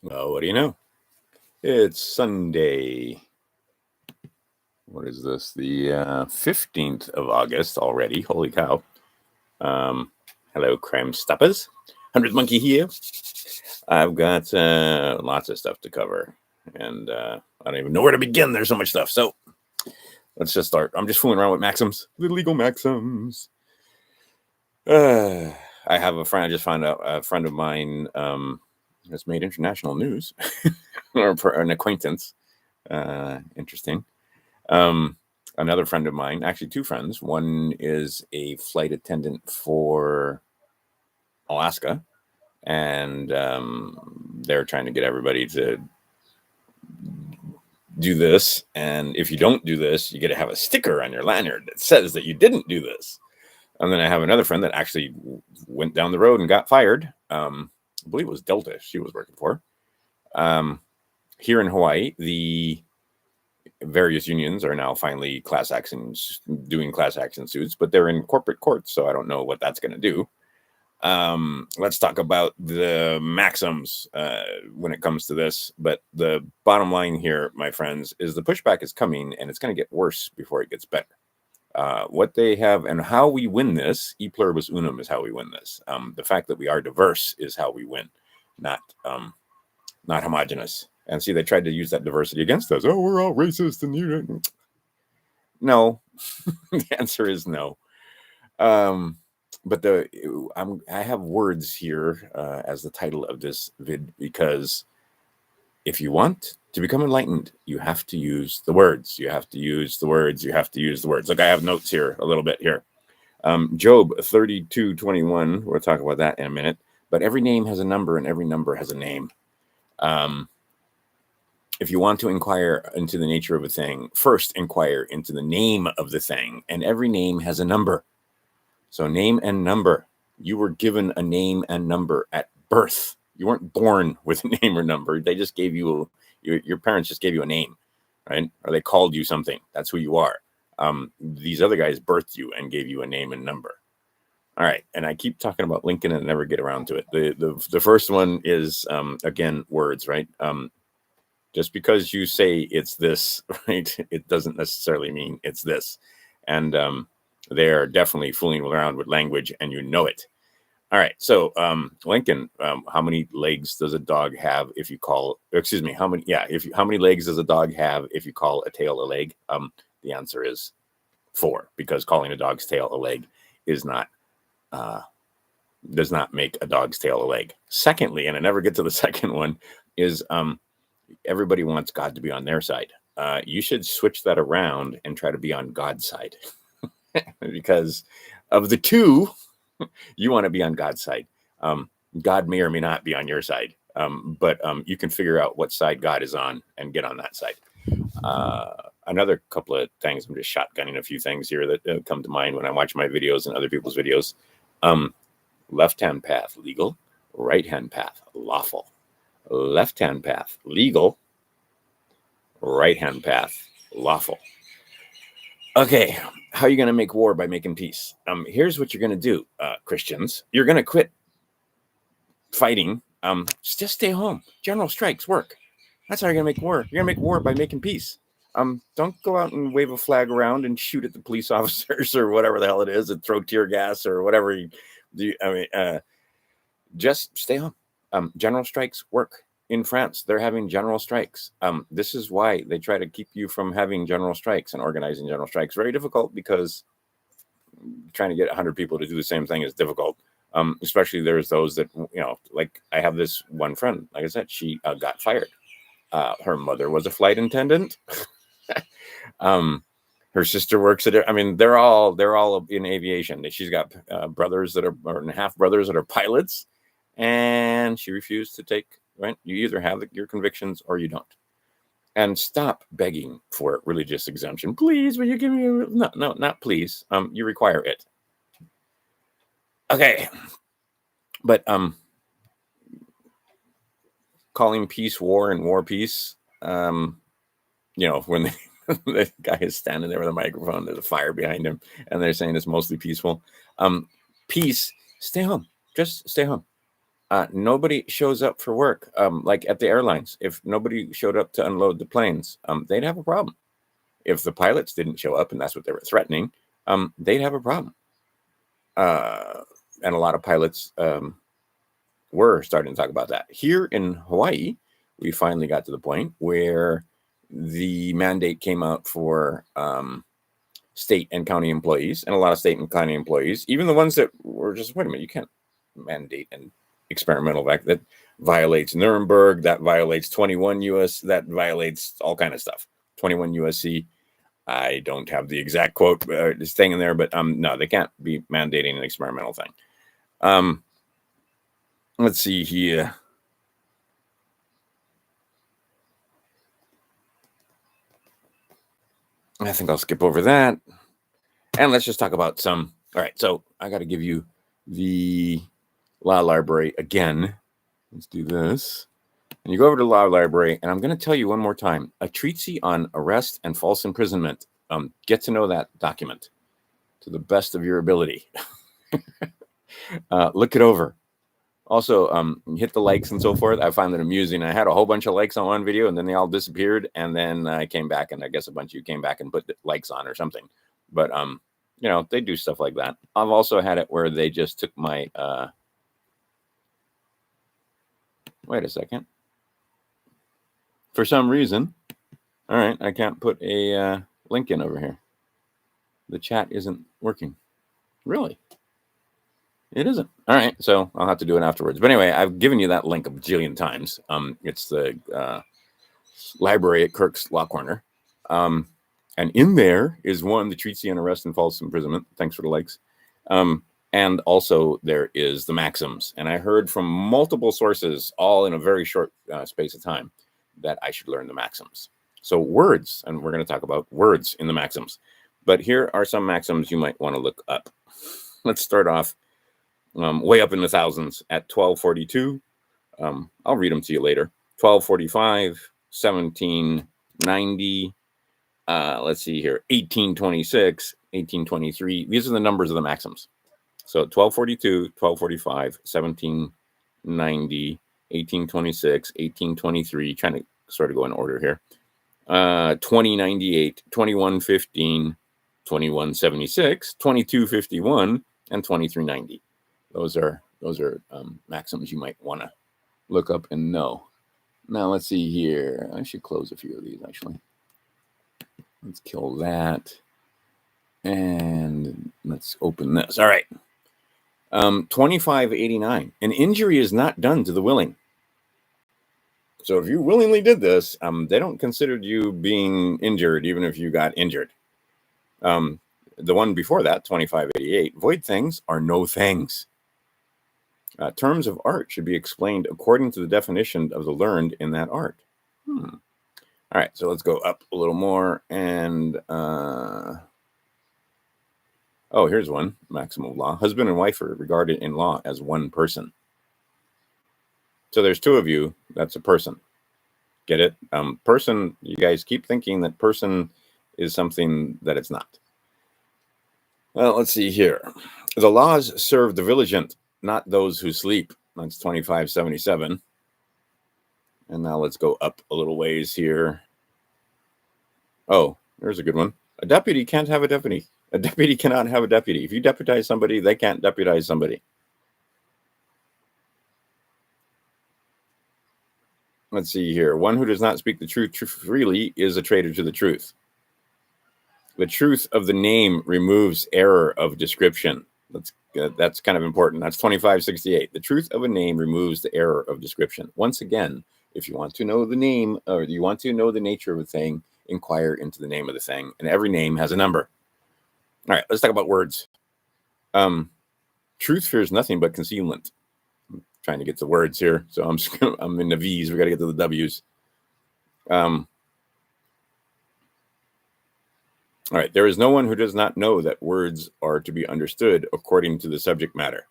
Well, what do you know? It's Sunday. What is this? The 15th of August already. Holy cow. Um, hello, crime stoppers. 100th Monkey here. I've got lots of stuff to cover. And I don't even know where to begin. There's so much stuff. So let's just start. I'm just fooling around with maxims, the legal maxims. I have a friend. I just found out a friend of mine has made international news, or an acquaintance. Interesting. Um, Another friend of mine, actually two friends. One is a flight attendant for Alaska, and they're trying to get everybody to do this. And if you don't do this, you get to have a sticker on your lanyard that says that you didn't do this. And then I have another friend that actually went down the road and got fired. I believe it was Delta she was working for. Here in Hawaii, the various unions are now finally doing class action suits, but they're in corporate courts, so I don't know what that's going to do. Let's talk about the maxims when it comes to this. But the bottom line here, my friends, is the pushback is coming, and it's going to get worse before it gets better. What they have and how we win this, e pluribus unum, is how we win this. The fact that we are diverse is how we win, not homogenous. And see, they tried to use that diversity against us. Oh, we're all racist, and you. No, the answer is no. But I have words here as the title of this vid, because if you want to become enlightened, you have to use the words. You have to use the words. You have to use the words. Look, I have notes here a little bit here. Job 32:21. We'll talk about that in a minute. But every name has a number, and every number has a name. If you want to inquire into the nature of a thing, first inquire into the name of the thing, and every name has a number. So name and number. You were given a name and number at birth. You weren't born with a name or number. They just gave you, your parents just gave you a name, right? Or they called you something. That's who you are. These other guys birthed you and gave you a name and number. All right. And I keep talking about Lincoln and never get around to it. The first one is, again, words, right? Just because you say it's this, right, it doesn't necessarily mean it's this. And they're definitely fooling around with language, and you know it. All right. So Lincoln, how many legs does a dog have if you call, excuse me, how many legs does a dog have if you call a tail a leg? The answer is 4, because calling a dog's tail a leg is not, does not make a dog's tail a leg. Secondly, and I never get to the second one, is everybody wants God to be on their side. You should switch that around and try to be on God's side. Because of the two, you want to be on God's side. God may or may not be on your side, but you can figure out what side God is on and get on that side. Another couple of things, I'm just shotgunning a few things here that come to mind when I watch my videos and other people's videos. Left-hand path, legal. Right-hand path, lawful. Left-hand path, legal. Right-hand path, lawful. Okay, how are you going to make war by making peace? Here's what you're going to do, Christians. You're going to quit fighting. Just stay home. General strikes work. That's how you're going to make war. You're going to make war by making peace. Don't go out and wave a flag around and shoot at the police officers or whatever the hell it is, and throw tear gas or whatever you do. Just stay home. General strikes work. In France, they're having general strikes. This is why they try to keep you from having general strikes and organizing general strikes. Very difficult, because trying to get 100 people to do the same thing is difficult. Especially there's those that, like I have this one friend, like I said, she got fired. Her mother was a flight attendant. Her sister works at it. I mean, they're all in aviation. She's got brothers that are, or half brothers that are pilots, and she refused to take. Right? You either have your convictions or you don't. And stop begging for religious exemption. Please, will you give me no, not please. You require it. Okay. But calling peace war and war peace, when the guy is standing there with a microphone, there's a fire behind him, and they're saying it's mostly peaceful. Peace, stay home. Just stay home. Nobody shows up for work. Like at the airlines, if nobody showed up to unload the planes, they'd have a problem. If the pilots didn't show up, and that's what they were threatening, they'd have a problem. And a lot of pilots were starting to talk about that. Here in Hawaii, we finally got to the point where the mandate came out for state and county employees, and a lot of state and county employees, even the ones that were just, wait a minute, you can't mandate an experimental vaccine that violates Nuremberg, that violates 21 US, that violates all kind of stuff. 21 USC. I don't have the exact quote staying in there, but no, they can't be mandating an experimental thing. Let's see here. I think I'll skip over that. And let's just talk about some. All right, so I got to give you the law library again. Let's do this. And you go over to the law library, and I'm going to tell you one more time, a treatise on arrest and false imprisonment. Get to know that document to the best of your ability. Look it over. Also, hit the likes and so forth. I find that amusing. I had a whole bunch of likes on one video, and then they all disappeared. And then I came back, and I guess a bunch of you came back and put likes on or something. But, you know, they do stuff like that. I've also had it where they just took my... wait a second. For some reason, all right, I can't put a link in over here. The chat isn't working. Really? It isn't. All right, so I'll have to do it afterwards. But anyway, I've given you that link a bajillion times. It's the library at Kirk's Law Corner. And in there is the treatise on arrest and false imprisonment. Thanks for the likes. And also there is the maxims. And I heard from multiple sources, all in a very short space of time, that I should learn the maxims. So words, and we're going to talk about words in the maxims. But here are some maxims you might want to look up. Let's start off way up in the thousands at 1242. I'll read them to you later. 1245, 1790. Let's see here. 1826, 1823. These are the numbers of the maxims. So 1242, 1245, 1790, 1826, 1823. Trying to sort of go in order here. 2098, 2115, 2176, 2251, and 2390. Those are maxims you might want to look up and know. Now let's see here. I should close a few of these actually. Let's kill that. And let's open this. All right. 2589. An injury is not done to the willing. So if you willingly did this, they don't consider you being injured, even if you got injured. The one before that, 2588, void things are no things. Terms of art should be explained according to the definition of the learned in that art. All right, so let's go up a little more. And, oh, here's one, maximum of law. Husband and wife are regarded in law as one person. So there's two of you, that's a person. Get it? Person, you guys keep thinking that person is something that it's not. Well, let's see here. The laws serve the vigilant, not those who sleep. That's 2577. And now let's go up a little ways here. Oh, there's a good one. A deputy can't have a deputy. A deputy cannot have a deputy. If you deputize somebody, they can't deputize somebody. Let's see here. One who does not speak the truth freely is a traitor to the truth. The truth of the name removes error of description. That's kind of important. That's 2568. The truth of a name removes the error of description. Once again, if you want to know the name or you want to know the nature of a thing, inquire into the name of the thing. And every name has a number. All right, let's talk about words. Truth fears nothing but concealment. I'm trying to get to words here. So I'm in the V's. We got to get to the W's. All right, there is no one who does not know that words are to be understood according to the subject matter.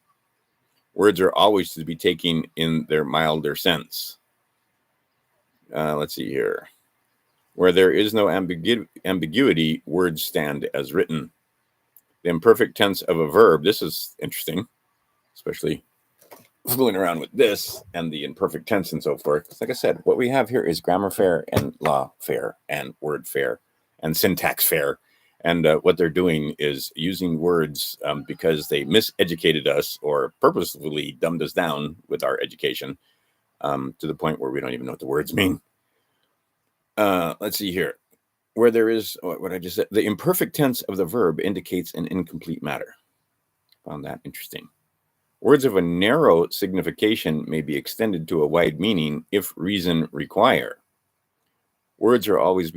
Words are always to be taken in their milder sense. Let's see here. Where there is no ambiguity, words stand as written. The imperfect tense of a verb, this is interesting, especially fooling around with this and the imperfect tense and so forth. Like I said, what we have here is grammar fair and law fair and word fair and syntax fair. And what they're doing is using words because they miseducated us or purposefully dumbed us down with our education to the point where we don't even know what the words mean. Let's see here. Where there is, what I just said, the imperfect tense of the verb indicates an incomplete matter. Found that interesting. Words of a narrow signification may be extended to a wide meaning if reason require. Words are always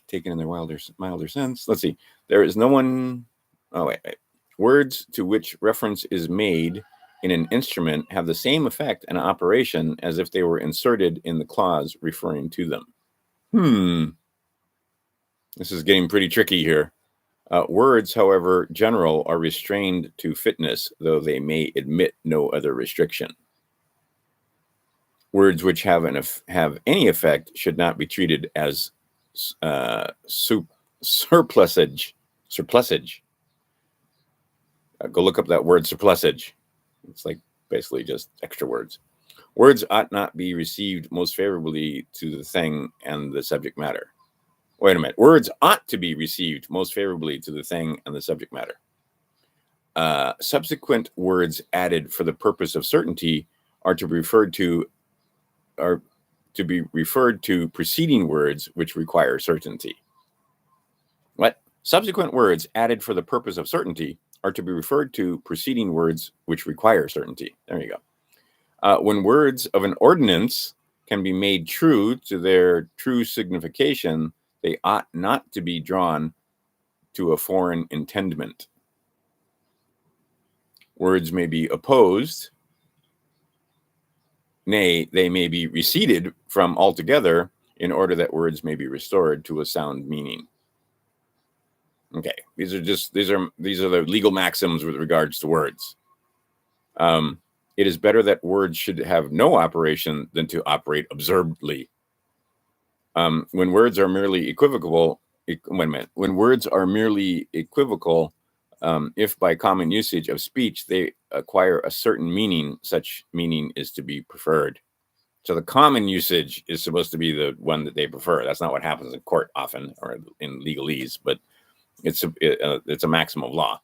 taken in their milder sense. Let's see. There is no one. Oh, wait. Words to which reference is made in an instrument have the same effect and operation as if they were inserted in the clause referring to them. This is getting pretty tricky here. Words, however general, are restrained to fitness, though they may admit no other restriction. Words which have any effect should not be treated as surplusage. Go look up that word surplusage. It's like basically just extra words. Words ought not be received most favorably to the thing and the subject matter. Wait a minute. Words ought to be received most favorably to the thing and the subject matter. Subsequent words added for the purpose of certainty are to be referred to preceding words which require certainty. What? Subsequent words added for the purpose of certainty are to be referred to preceding words which require certainty. There you go. When words of an ordinance can be made true to their true signification, they ought not to be drawn to a foreign intendment. Words may be opposed, nay, they may be receded from altogether in order that words may be restored to a sound meaning. Okay, these are the legal maxims with regards to words. It is better that words should have no operation than to operate absurdly. When words are merely equivocal, if by common usage of speech they acquire a certain meaning, such meaning is to be preferred. So the common usage is supposed to be the one that they prefer. That's not what happens in court often or in legalese, but it's a maxim of law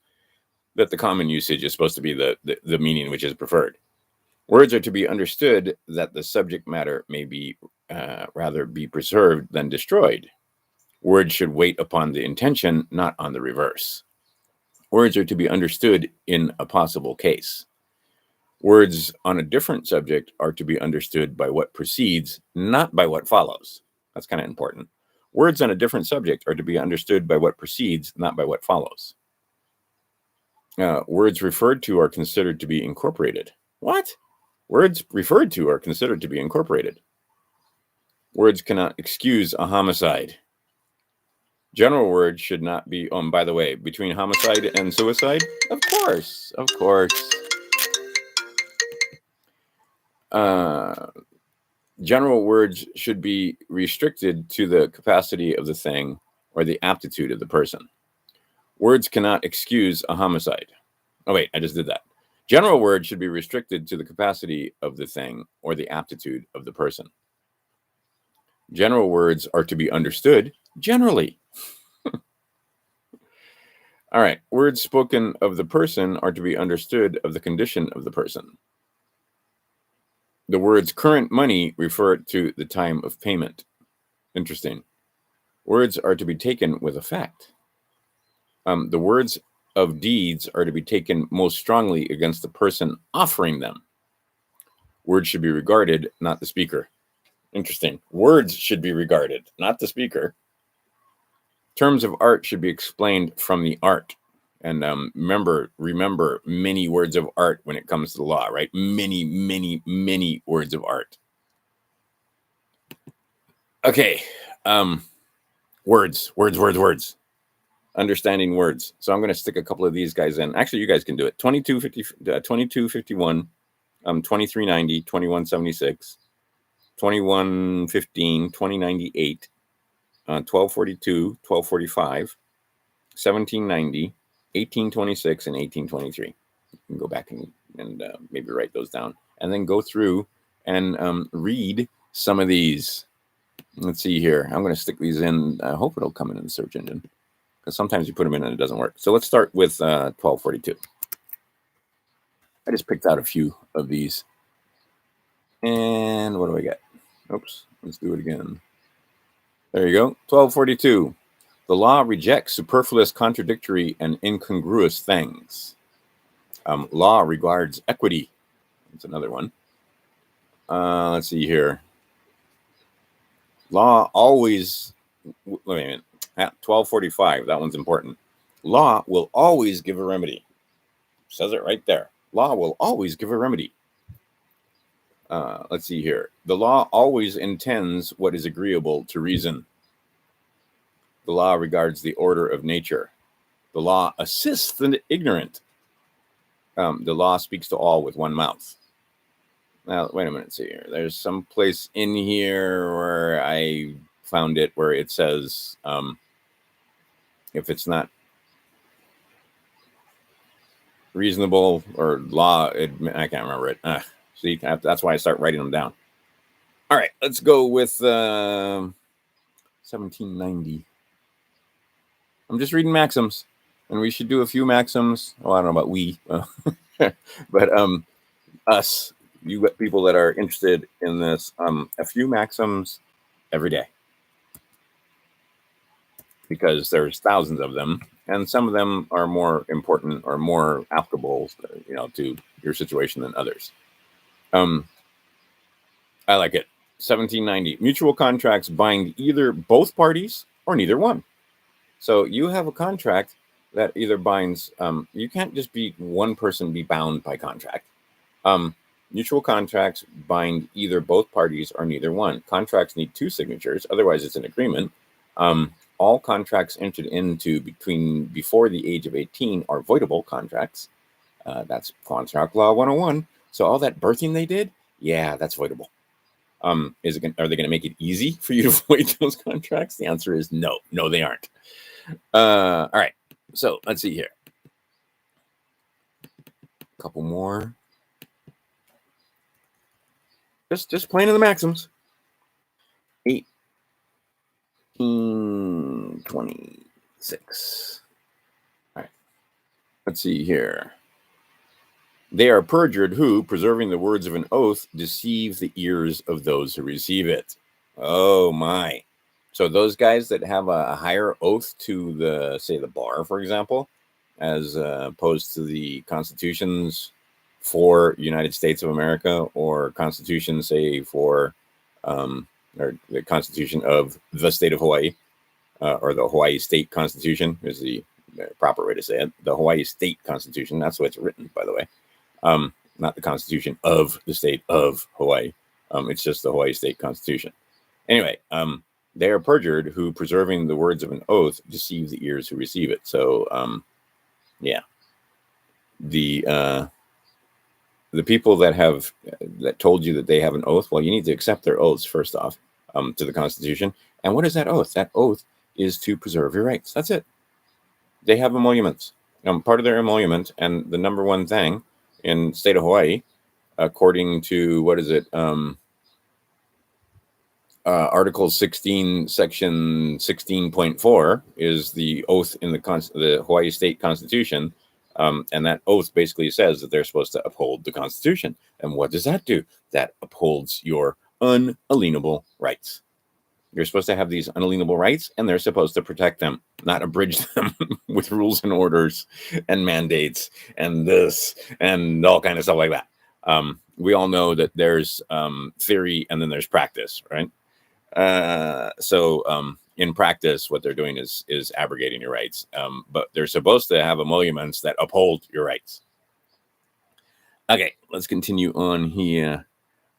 that the common usage is supposed to be the meaning which is preferred. Words are to be understood that the subject matter may be rather be preserved than destroyed. Words should wait upon the intention, not on the reverse. Words are to be understood in a possible case. Words on a different subject are to be understood by what precedes, not by what follows. That's kind of important. Words on a different subject are to be understood by what precedes, not by what follows. Words referred to are considered to be incorporated. What? Words referred to are considered to be incorporated. Words cannot excuse a homicide. General words should not be, by the way, between homicide and suicide? Of course. General words should be restricted to the capacity of the thing or the aptitude of the person. Words cannot excuse a homicide. Oh, wait, I just did that. General words should be restricted to the capacity of the thing or the aptitude of the person. General words are to be understood generally. All right. Words spoken of the person are to be understood of the condition of the person. The words current money refer to the time of payment. Interesting. Words are to be taken with effect. The words of deeds are to be taken most strongly against the person offering them. Words should be regarded, not the speaker. Interesting. Words should be regarded, not the speaker. Terms of art should be explained from the art. And remember, many words of art when it comes to the law, right? Many words of art. Okay. Words. Understanding words. So I'm going to stick a couple of these guys in. Actually, you guys can do it. 2251, 2390, 2176, 2115, 2098, 1242, 1245, 1790, 1826, and 1823. You can go back and maybe write those down. and then go through and read some of these. Let's see here. I'm going to stick these in. I hope it'll come in the search engine, because sometimes you put them in and it doesn't work. So let's start with 1242. I just picked out a few of these. And what do I get? Oops, let's do it again. There you go. 1242. The law rejects superfluous, contradictory, and incongruous things. Law regards equity. That's another one. Let's see here. Law always, wait a minute. 1245, that one's important. Law will always give a remedy. Says it right there. Law will always give a remedy. Let's see here. The law always intends what is agreeable to reason. The law regards the order of nature. The law assists the ignorant. The law speaks to all with one mouth. Now, wait a minute. See here. There's some place in here where I found it where it says if it's not reasonable or law, I can't remember it. See, that's why I start writing them down. All right, let's go with 1790. I'm just reading maxims, and we should do a few maxims. Oh, I don't know about we, but us, you got people that are interested in this, a few maxims every day, because there's thousands of them, and some of them are more important or more applicable, to your situation than others. I like it. 1790. Mutual contracts bind either both parties or neither one. So you have a contract that either binds. You can't just be one person be bound by contract. Mutual contracts bind either both parties or neither one. Contracts need two signatures, otherwise it's an agreement. All contracts entered into before the age of 18 are voidable contracts. That's Contract Law 101. So all that birthing they did, yeah, that's voidable. Are they going to make it easy for you to void those contracts? The answer is no. No, they aren't. All right. So let's see here. A couple more. Just playing in the maxims. 1826. All right. Let's see here. They are perjured who, preserving the words of an oath, deceive the ears of those who receive it. Oh my. So those guys that have a higher oath to the bar, for example, as opposed to the constitutions for United States of America, or constitution, say, for or the Constitution of the state of Hawaii, or the Hawaii State Constitution is the proper way to say it. The Hawaii State Constitution, that's the way it's written, by the way. Not the Constitution of the state of Hawaii. It's just the Hawaii State Constitution. Anyway, they are perjured who, preserving the words of an oath, deceive the ears who receive it. So, yeah, the people that told you that they have an oath, well, you need to accept their oaths first off, to the Constitution. And what is that oath? That oath is to preserve your rights. That's it. They have emoluments. Part of their emolument, and the number one thing in state of Hawaii, according to, what is it? Article 16, section 16.4 is the oath in the Hawaii State Constitution. And that oath basically says that they're supposed to uphold the Constitution. And what does that do? That upholds your unalienable rights. You're supposed to have these unalienable rights, and they're supposed to protect them, not abridge them with rules and orders and mandates and this and all kind of stuff like that. We all know that there's theory and then there's practice, right? So in practice, what they're doing is abrogating your rights. But they're supposed to have emoluments that uphold your rights. Okay, let's continue on here.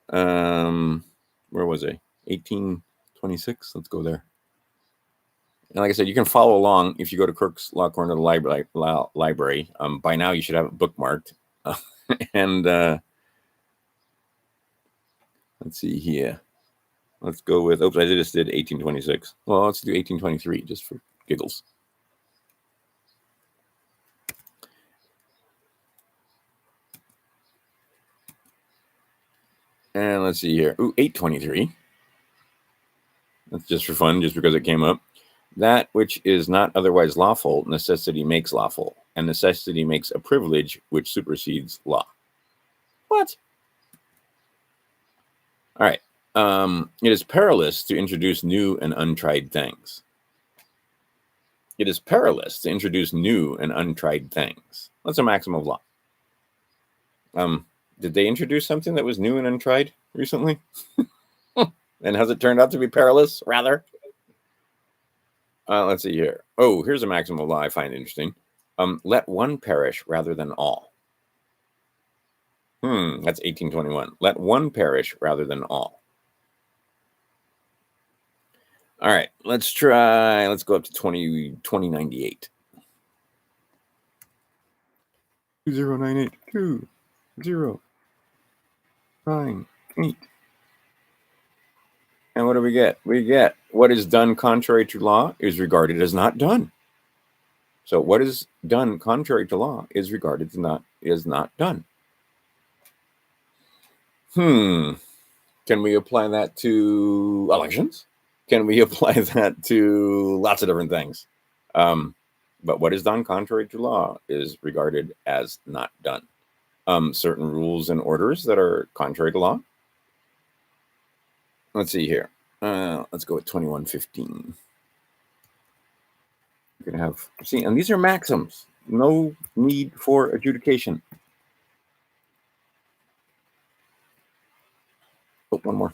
Where was I? 1826. Let's go there. And like I said, you can follow along if you go to Kirk's Law Corner of the library. By now, you should have it bookmarked. And let's see here. Let's go with, I just did 1826. Well, let's do 1823 just for giggles. And let's see here. Ooh, 823. That's just for fun, just because it came up. That which is not otherwise lawful, necessity makes lawful, and necessity makes a privilege which supersedes law. What? All right. It is perilous to introduce new and untried things. It is perilous to introduce new and untried things. That's a maxim of law. Did they introduce something that was new and untried recently? And has it turned out to be perilous, rather? Let's see here. Oh, here's a maxim of law I find interesting. Let one perish rather than all. That's 1821. Let one perish rather than all. All right, let's try. Let's go up to 2098. 2098 2098. And what do we get? We get what is done contrary to law is regarded as not done. So what is done contrary to law is regarded as not done. Can we apply that to elections? Can we apply that to lots of different things? But what is done contrary to law is regarded as not done. Certain rules and orders that are contrary to law. Let's see here. Let's go with 2115. You're going to have, see, and these are maxims. No need for adjudication. Oh, one more.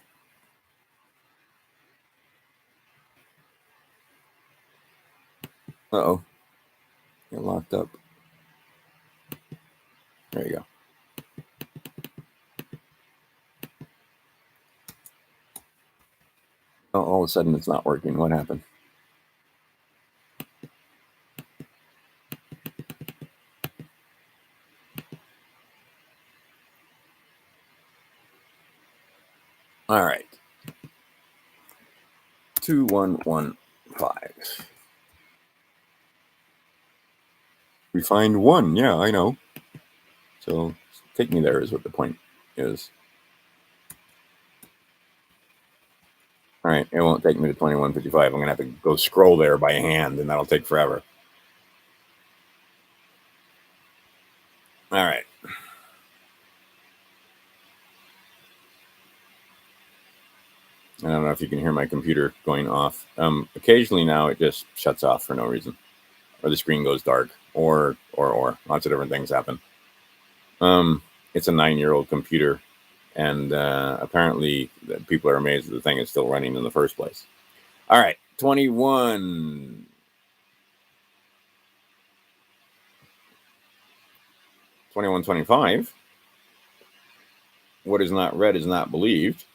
Uh-oh. Get locked up. There you go. Oh, all of a sudden it's not working. What happened? All right. 2115. We find one. Yeah, I know. So take me there is what the point is. All right, it won't take me to 2155. I'm going to have to go scroll there by hand, and that'll take forever. All right. I don't know if you can hear my computer going off. Occasionally now it just shuts off for no reason, or the screen goes dark, or lots of different things happen. It's a 9-year-old computer, and apparently people are amazed that the thing is still running in the first place. All right, 2125. What is not read is not believed.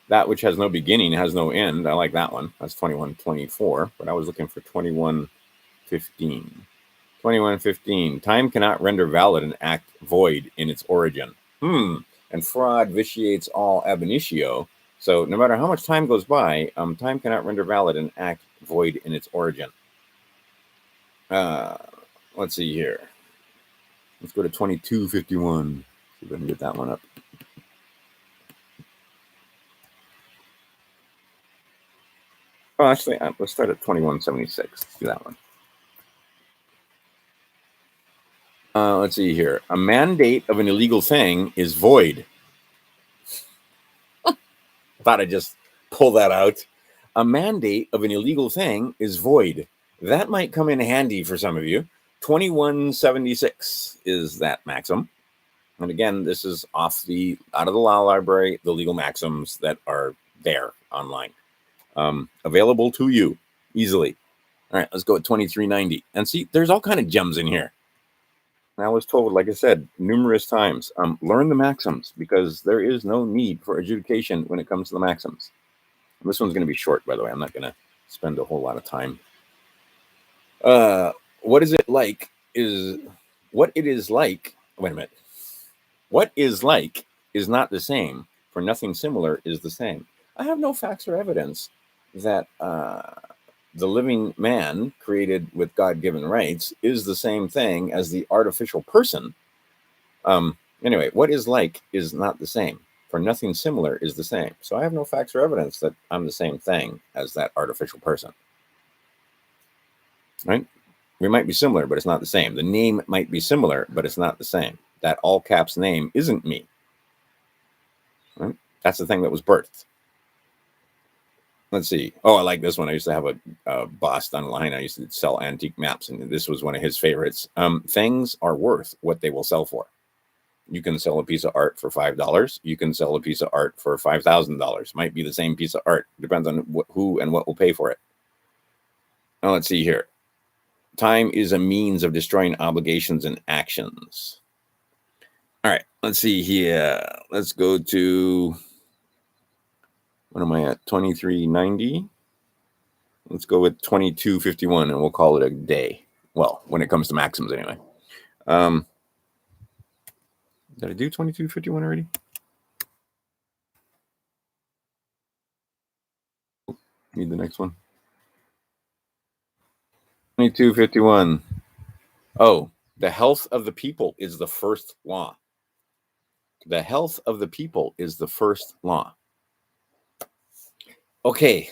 That which has no beginning has no end. I like that one. That's 2124, but I was looking for 2115. 2115. Time cannot render valid an act void in its origin. And fraud vitiates all ab initio. So no matter how much time goes by, time cannot render valid an act void in its origin. Let's see here. Let's go to 2251. See if I can get that one up. Oh, actually, let's start at 2176. Let's do that one. Let's see here. A mandate of an illegal thing is void. Thought I'd just pull that out. A mandate of an illegal thing is void. That might come in handy for some of you. 2176 is that maxim. And again, this is out of the law library, the legal maxims that are there online. Available to you easily. All right, let's go at 2390. And see, there's all kind of gems in here. And I was told, like I said, numerous times, learn the maxims because there is no need for adjudication when it comes to the maxims. And this one's going to be short, by the way. I'm not going to spend a whole lot of time. What is it like is what it is like. Wait a minute. What is like is not the same, for nothing similar is the same. I have no facts or evidence that the living man created with God-given rights is the same thing as the artificial person. Anyway, what is like is not the same, for nothing similar is the same. So I have no facts or evidence that I'm the same thing as that artificial person. Right? We might be similar, but it's not the same. The name might be similar, but it's not the same. That all caps name isn't me. Right? That's the thing that was birthed. Let's see. Oh, I like this one. I used to have a boss online. I used to sell antique maps, and this was one of his favorites. Things are worth what they will sell for. You can sell a piece of art for $5. You can sell a piece of art for $5,000. Might be the same piece of art. Depends on who and what will pay for it. Now, let's see here. Time is a means of destroying obligations and actions. All right, let's see here. Let's go to, what am I at? 2390. Let's go with 2251, and we'll call it a day. Well, when it comes to maxims, anyway. Did I do 2251 already? Need the next one. 2251. Oh, the health of the people is the first law. The health of the people is the first law. Okay,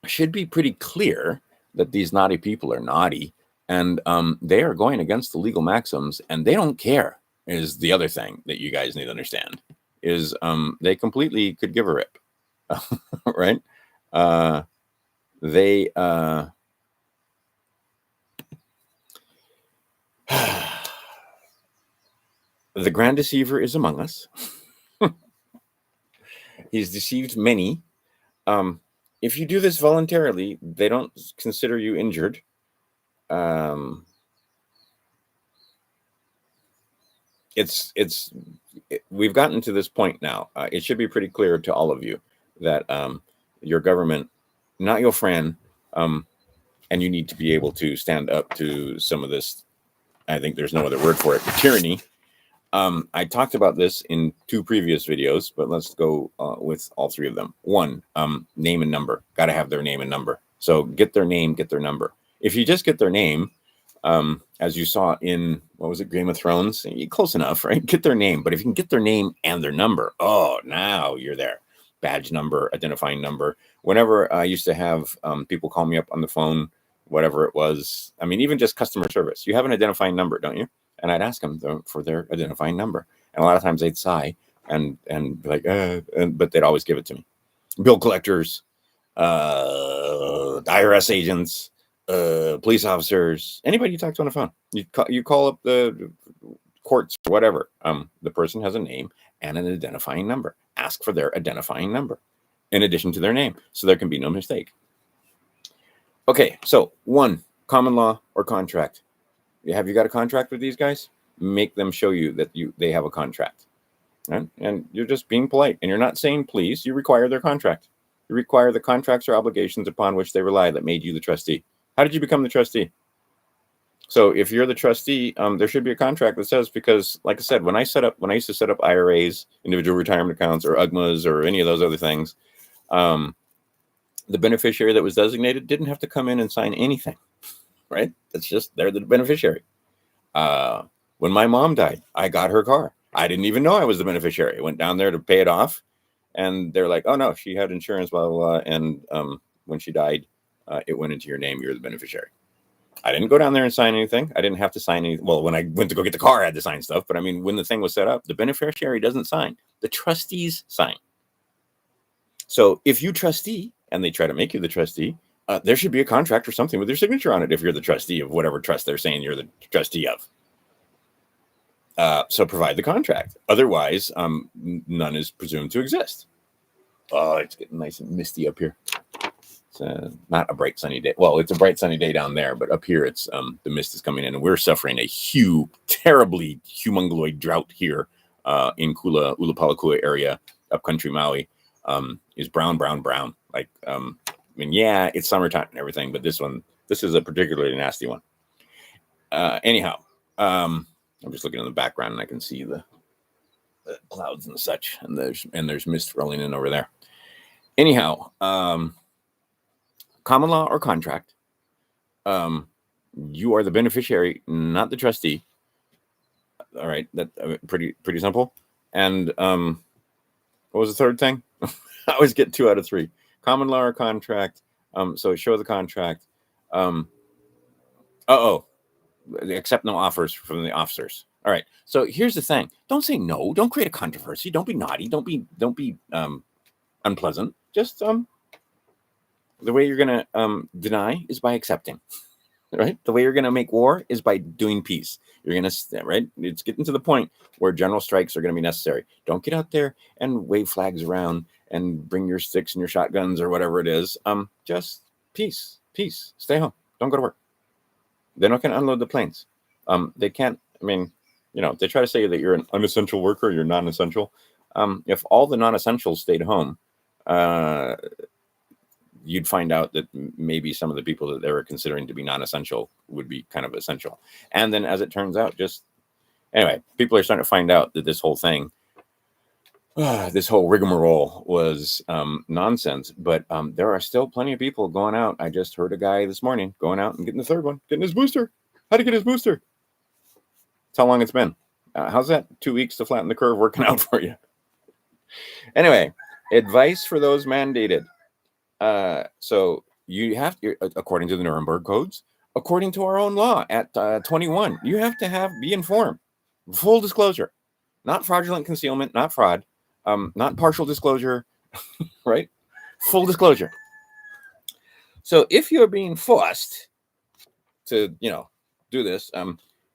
should be pretty clear that these naughty people are naughty, and they are going against the legal maxims, and they don't care. Is the other thing that you guys need to understand is they completely could give a rip, right? They the grand deceiver is among us. He's deceived many. If you do this voluntarily, they don't consider you injured. We've gotten to this point now. It should be pretty clear to all of you that your government, not your friend, and you need to be able to stand up to some of this. I think there's no other word for it, tyranny. I talked about this in 2 previous videos, but let's go with all 3 of them. 1, name and number. Got to have their name and number. So get their name, get their number. If you just get their name, as you saw in, what was it, Game of Thrones? Close enough, right? Get their name. But if you can get their name and their number, oh, now you're there. Badge number, identifying number. Whenever I used to have people call me up on the phone, whatever it was, I mean, even just customer service, you have an identifying number, don't you? And I'd ask them for their identifying number. And a lot of times they'd sigh and be like, but they'd always give it to me. Bill collectors, IRS agents, police officers, anybody you talk to on the phone. You call up the courts or whatever. The person has a name and an identifying number. Ask for their identifying number in addition to their name, so there can be no mistake. Okay, so 1, common law or contract. Have you got a contract with these guys? Make them show you that they have a contract. Right? And you're just being polite, and you're not saying please. You require their contract. You require the contracts or obligations upon which they rely that made you the trustee. How did you become the trustee? So if you're the trustee, there should be a contract that says, because like I said, when I used to set up IRAs, individual retirement accounts, or UGMAs, or any of those other things, the beneficiary that was designated didn't have to come in and sign anything, right? That's just, they're the beneficiary. When my mom died, I got her car. I didn't even know I was the beneficiary. I went down there to pay it off, and they're like, oh no, she had insurance, blah, blah, blah. And when she died, it went into your name. You're the beneficiary. I didn't go down there and sign anything. I didn't have to sign anything. Well, when I went to go get the car, I had to sign stuff. But I mean, when the thing was set up, the beneficiary doesn't sign. The trustees sign. So if you trustee and they try to make you the trustee, there should be a contract or something with your signature on it if you're the trustee of whatever trust they're saying you're the trustee of. So provide the contract. Otherwise, none is presumed to exist. Oh, it's getting nice and misty up here. It's not a bright sunny day. Well, it's a bright sunny day down there, but up here it's the mist is coming in, and we're suffering a terribly humongous drought here in Ulapalakua area, upcountry Maui. Is brown. Like, I mean, yeah, it's summertime and everything, but this is a particularly nasty one. Anyhow, I'm just looking in the background and I can see the clouds and such, and there's mist rolling in over there. Anyhow, common law or contract, you are the beneficiary, not the trustee. All right, that pretty simple. And what was the third thing? I always get 2 out of 3. Common law or contract. So show the contract. Accept no offers from the officers. All right. So here's the thing. Don't say no. Don't create a controversy. Don't be naughty. Don't be unpleasant. Just the way you're gonna deny is by accepting. Right? The way you're gonna make war is by doing peace. You're gonna right. It's getting to the point where general strikes are gonna be necessary. Don't get out there and wave flags around and bring your sticks and your shotguns or whatever it is. Just peace. Stay home. Don't go to work. They're not going to unload the planes. They can't. I mean, they try to say that you're an unessential worker, you're non-essential. If all the non-essentials stayed home, you'd find out that maybe some of the people that they were considering to be non-essential would be kind of essential. And then, as it turns out, anyway, people are starting to find out that this whole thing, this whole rigmarole was nonsense. But there are still plenty of people going out. I just heard a guy this morning going out and getting the third one, getting his booster. How to get his booster? That's how long it's been. How's that 2 weeks to flatten the curve working out for you? Anyway, advice for those mandated. So you have to, according to the Nuremberg codes, according to our own law at 21, you have to be informed. Full disclosure, not fraudulent concealment, not fraud, not partial disclosure, right? Full disclosure. So if you're being forced to, do this,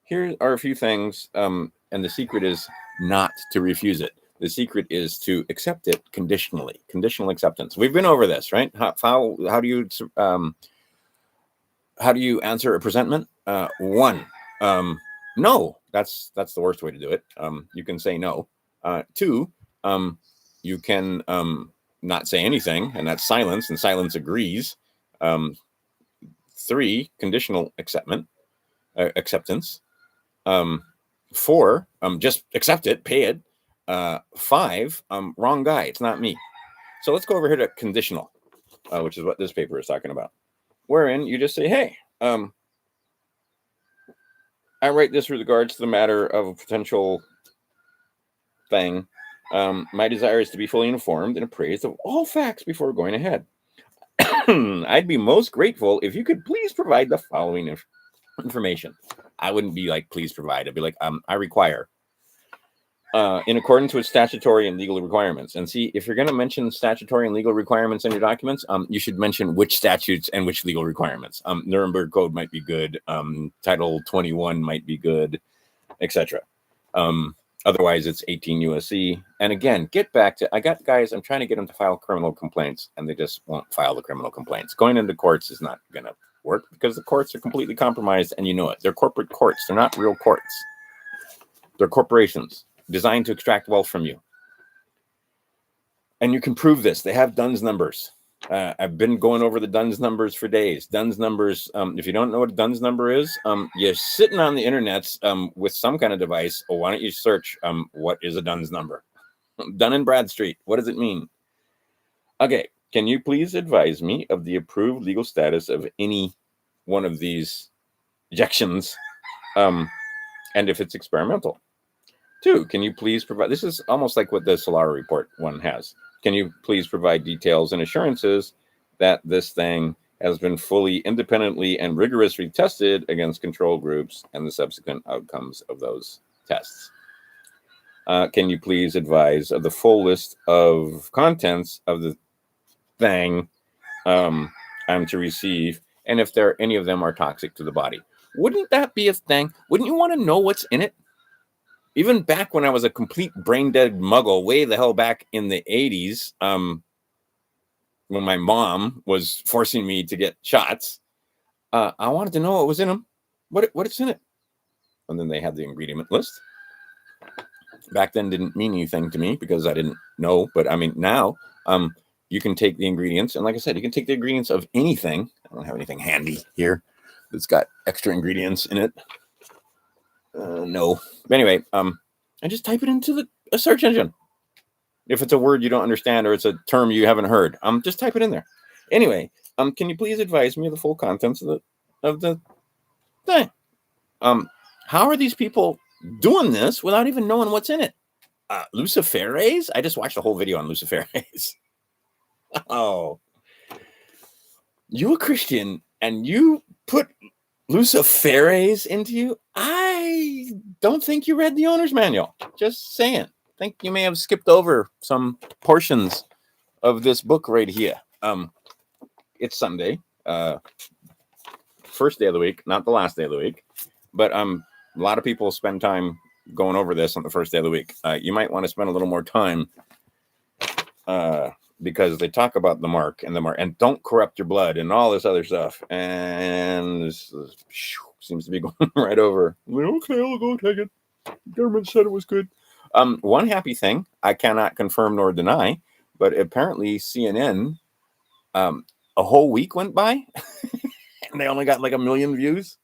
here are a few things, and the secret is not to refuse it. The secret is to accept it conditionally, conditional acceptance. We've been over this, right? How do you answer a presentment? 1, no. That's the worst way to do it. You can say no. 2, you can not say anything, and that's silence, and silence agrees. 3, conditional acceptance. 4, just accept it, pay it. 5, wrong guy. It's not me. So let's go over here to conditional, which is what this paper is talking about. Wherein you just say, hey, I write this with regards to the matter of a potential thing. My desire is to be fully informed and appraised of all facts before going ahead. I'd be most grateful if you could please provide the following information. I wouldn't be like, please provide. I'd be like, I require. In accordance with statutory and legal requirements. And see, if you're going to mention statutory and legal requirements in your documents, you should mention which statutes and which legal requirements. Nuremberg Code might be good. Title 21 might be good, etc. Otherwise, it's 18 USC. And again, get back to, I got guys, I'm trying to get them to file criminal complaints, and they just won't file the criminal complaints. Going into courts is not going to work because the courts are completely compromised, and you know it. They're corporate courts. They're not real courts. They're corporations designed to extract wealth from you. And you can prove this. They have DUNS numbers. I've been going over the DUNS numbers for days. DUNS numbers, if you don't know what a DUNS number is, you're sitting on the internet with some kind of device. Why don't you search what is a DUNS number? Dun & Bradstreet. What does it mean? Okay. Can you please advise me of the approved legal status of any one of these ejections and if it's experimental? 2, can you please provide, this is almost like what the Solara report one has. Can you please provide details and assurances that this thing has been fully, independently, and rigorously tested against control groups and the subsequent outcomes of those tests? Can you please advise of the full list of contents of the thing I'm to receive, and if any of them are toxic to the body? Wouldn't that be a thing? Wouldn't you want to know what's in it? Even back when I was a complete brain-dead muggle, way the hell back in the 80s, when my mom was forcing me to get shots, I wanted to know what was in them, what's in it. And then they had the ingredient list. Back then didn't mean anything to me because I didn't know. But I mean, now you can take the ingredients. And like I said, you can take the ingredients of anything. I don't have anything handy here that's got extra ingredients in it. No. But anyway, and just type it into a search engine. If it's a word you don't understand or it's a term you haven't heard, just type it in there. Anyway, can you please advise me of the full contents of the thing? How are these people doing this without even knowing what's in it. Luciferase? I just watched a whole video on Luciferase. Oh, you a Christian and you put Luciferase into you? I don't think you read the owner's manual. Just saying. I think you may have skipped over some portions of this book right here. It's Sunday, first day of the week, not the last day of the week, but a lot of people spend time going over this on the first day of the week. You might want to spend a little more time because they talk about the mark and don't corrupt your blood and all this other stuff. And this seems to be going right over. Okay, I'll go take it. The government said it was good. One happy thing I cannot confirm nor deny, but apparently CNN, a whole week went by and they only got like 1 million views.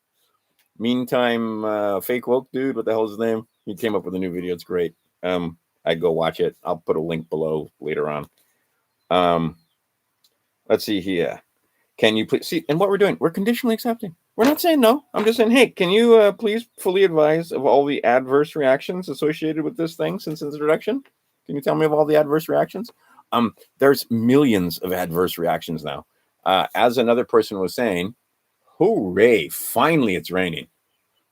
Meantime, fake woke dude, what the hell is his name? He came up with a new video. It's great. I'd go watch it. I'll put a link below later on. Let's see here. Can you please see? And what we're doing, we're conditionally accepting. We're not saying no. I'm just saying, hey, can you please fully advise of all the adverse reactions associated with this thing since its introduction? Can you tell me of all the adverse reactions? There's millions of adverse reactions now. As another person was saying, hooray, finally it's raining.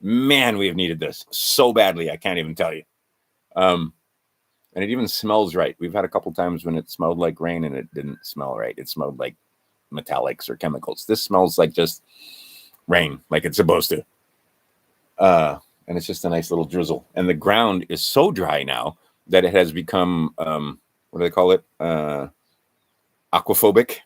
Man, we have needed this so badly. I can't even tell you. And it even smells right. We've had a couple times when it smelled like rain and it didn't smell right. It smelled like metallics or chemicals. This smells like just rain, like it's supposed to. And it's just a nice little drizzle. And the ground is so dry now that it has become, what do they call it? Aquaphobic,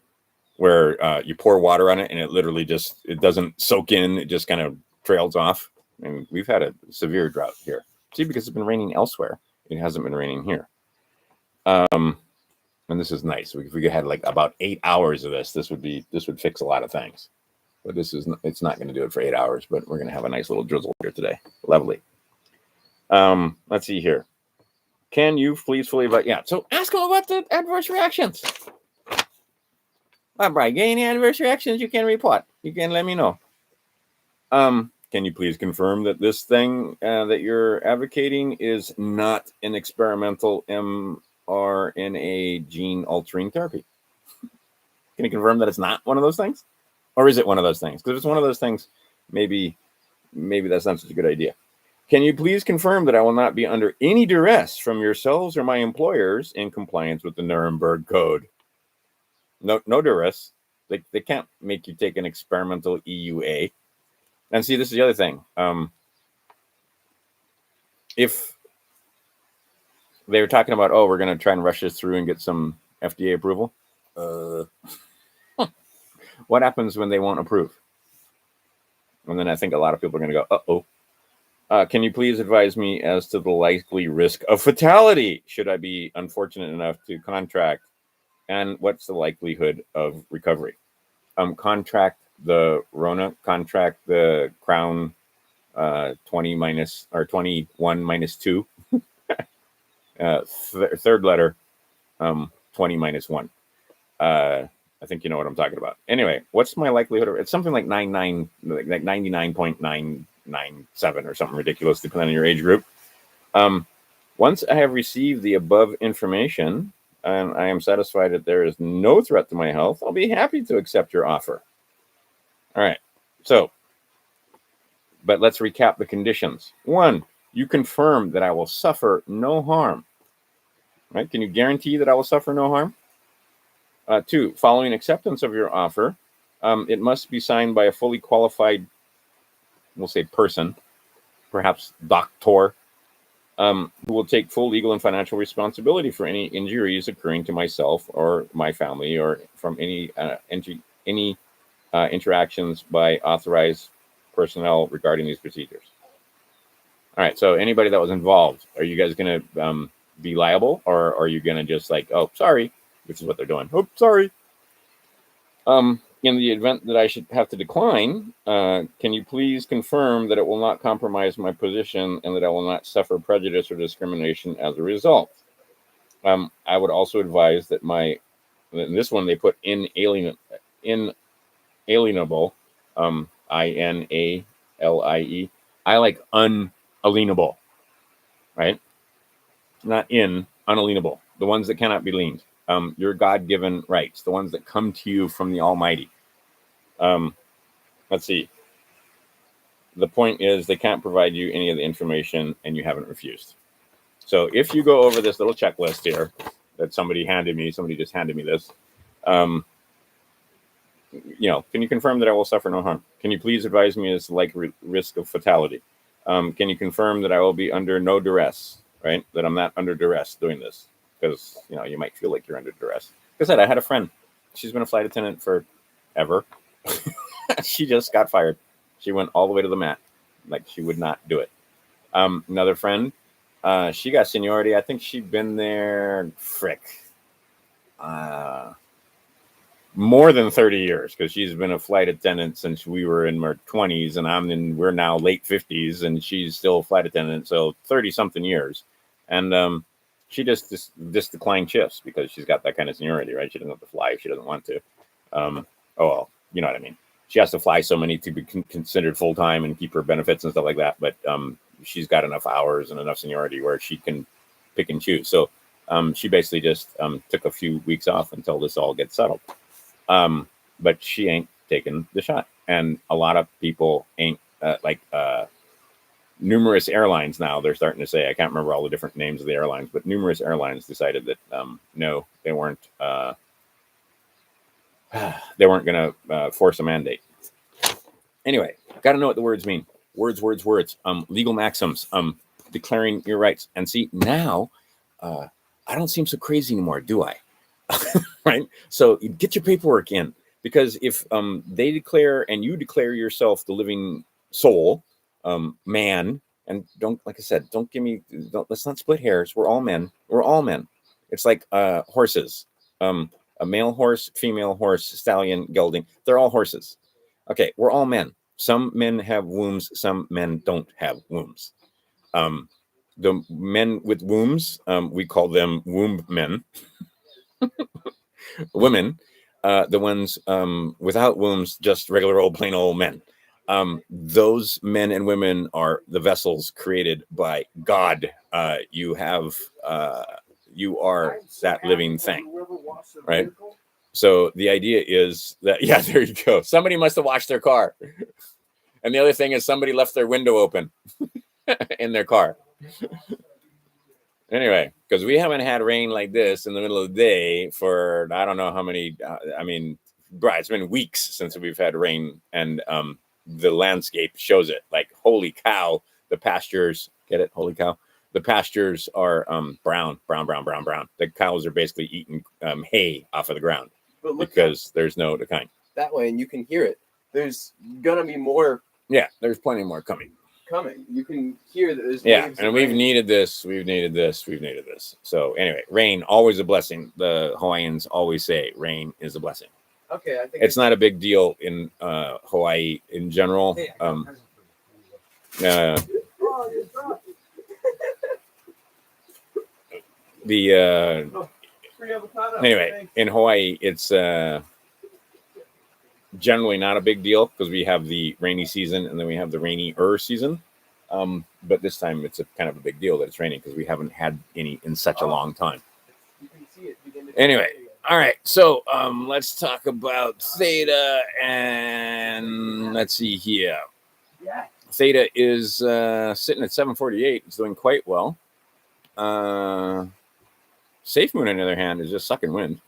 where you pour water on it and it literally just, it doesn't soak in. It just kind of trails off. And we've had a severe drought here. See, because it's been raining elsewhere. It hasn't been raining here. And this is nice. If we had like about 8 hours of this, this would fix a lot of things. But it's not going to do it for 8 hours, but we're going to have a nice little drizzle here today. Lovely. Let's see here. Can you please fully, but yeah. So ask them about the adverse reactions. All right, get any adverse reactions you can report. You can let me know. Can you please confirm that this thing that you're advocating is not an experimental mRNA gene altering therapy? Can you confirm that it's not one of those things? Or is it one of those things? Because if it's one of those things, maybe that's not such a good idea. Can you please confirm that I will not be under any duress from yourselves or my employers in compliance with the Nuremberg Code? No duress. They can't make you take an experimental EUA. And see, this is the other thing. If they were talking about, we're going to try and rush this through and get some FDA approval, what happens when they won't approve? And then I think a lot of people are going to go, can you please advise me as to the likely risk of fatality should I be unfortunate enough to contract? And what's the likelihood of recovery? Contract the Rona, contract the Crown 20 minus or 21 minus 2. Third letter, 20 minus 1. I think you know what I'm talking about. Anyway, what's my likelihood of it's something like 99.997 or something ridiculous, depending on your age group. Once I have received the above information and I am satisfied that there is no threat to my health, I'll be happy to accept your offer. All right. So, but let's recap the conditions. 1, you confirm that I will suffer no harm. Right? Can you guarantee that I will suffer no harm? 2, following acceptance of your offer, it must be signed by a fully qualified, we'll say person, perhaps doctor, who will take full legal and financial responsibility for any injuries occurring to myself or my family or from any interactions by authorized personnel regarding these procedures. All right, so anybody that was involved, are you guys going to be liable, or are you going to just like, sorry, which is what they're doing. Sorry. In the event that I should have to decline, can you please confirm that it will not compromise my position and that I will not suffer prejudice or discrimination as a result? I would also advise that in this one they put inalienable, INALIE. I like unalienable. right? Not in, unalienable, the ones that cannot be leaned. Your God-given rights, the ones that come to you from the Almighty. Let's see. The point is they can't provide you any of the information and you haven't refused. So if you go over this little checklist here that somebody just handed me this, can you confirm that I will suffer no harm? Can you please advise me as to risk of fatality? Can you confirm that I will be under no duress, right? That I'm not under duress doing this? Because, you might feel like you're under duress. Like I said, I had a friend. She's been a flight attendant forever. She just got fired. She went all the way to the mat. Like, she would not do it. Another friend, she got seniority. I think she'd been there, more than 30 years, because she's been a flight attendant since we were in our 20s, and we're now late 50s, and she's still a flight attendant, so 30 something years. And she just declined shifts because she's got that kind of seniority, right? She doesn't have to fly if she doesn't want to. Oh well, you know what I mean. She has to fly so many to be considered full time and keep her benefits and stuff like that. But she's got enough hours and enough seniority where she can pick and choose. So she basically just took a few weeks off until this all gets settled. But she ain't taking the shot. And a lot of people ain't numerous airlines now, they're starting to say, I can't remember all the different names of the airlines, but numerous airlines decided that no, they weren't going to force a mandate. Anyway, got to know what the words mean. Words. Legal maxims. Declaring your rights. And see, now I don't seem so crazy anymore, do I? Right? So get your paperwork in, because if they declare and you declare yourself the living soul, man, and let's not split hairs. We're all men. It's like horses. A male horse, female horse, stallion, gelding. They're all horses. Okay, we're all men. Some men have wombs. Some men don't have wombs. The men with wombs, we call them womb men. Women, the ones without wombs, just regular old plain old men. Those men and women are the vessels created by God. You are that living thing, right? So the idea is that, yeah, there you go. Somebody must have washed their car. And the other thing is somebody left their window open in their car. Anyway, because we haven't had rain like this in the middle of the day for, I don't know how many, it's been weeks since we've had rain, and the landscape shows it. Like, holy cow, the pastures, get it? Holy cow. The pastures are brown. The cows are basically eating hay off of the ground because there's no decline. That way, and you can hear it. There's gonna be more. Yeah, there's plenty more coming. You can hear that there's waves and we've needed this. So anyway, rain, always a blessing. The Hawaiians always say rain is a blessing. Okay, I think it's not a big deal in Hawaii in general. Anyway, in Hawaii, it's generally not a big deal because we have the rainy season and then we have the rainier season. But this time it's a kind of a big deal that it's raining because we haven't had any in such a long time. You can see it. Anyway, all right. So let's talk about theta, and let's see here. Yeah. Theta is sitting at 748. It's doing quite well. Safe Moon, on the other hand, is just sucking wind.